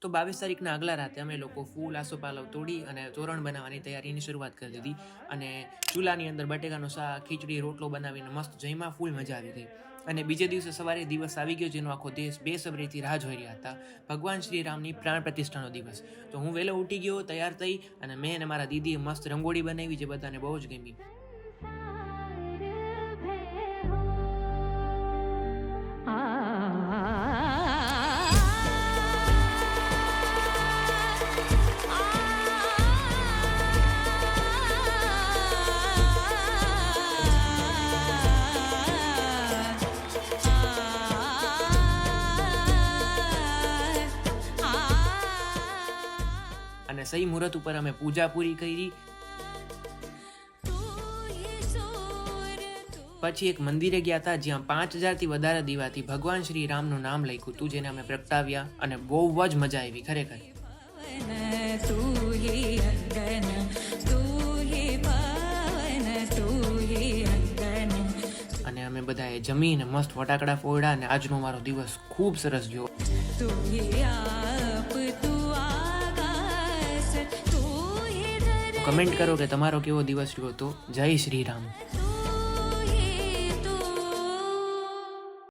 તો 22 તારીખના આગલા રાતે અમે લોકો ફૂલ આસોપાલવ તોડી અને તોરણ બનાવવાની તૈયારીની શરૂઆત કરી દીધી અને ચૂલાની અંદર બટેકાનું શાક, ખીચડી, રોટલો બનાવીને મસ્ત જઈમાં ફૂલ મજા આવી ગઈ. અને બીજે દિવસે સવારે દિવસ આવી ગયો જેનો આખો દેશ બેસબરીથી રાહ જોઈ રહ્યા હતા. ભગવાન શ્રી રામની પ્રાણ પ્રતિષ્ઠાનો દિવસ. તો હું વહેલો ઉઠી ગયો, તૈયાર થઈ અને મેં અને મારા દીદીએ મસ્ત રંગોળી બનાવી જે બધાને બહુ જ ગમી. અને સહી મુહૂર્ત ઉપર અમે પૂજા પૂરી કરી. પછી એક મંદિરે ગયા હતા જ્યાં 5000થી વધારે દીવાથી ભગવાન શ્રી રામનું નામ લખ્યું હતું જેને અમે પ્રગટાવ્યા અને બહુ જ મજા આવી ખરેખર. અને અમે બધાએ જમીને મસ્ત ફટાકડા ફોડ્યા અને આજનો મારો દિવસ ખૂબ સરસ ગયો. કમેન્ટ કરો કે તમારો કેવો દિવસ રહ્યો હતો. જય શ્રી રામ.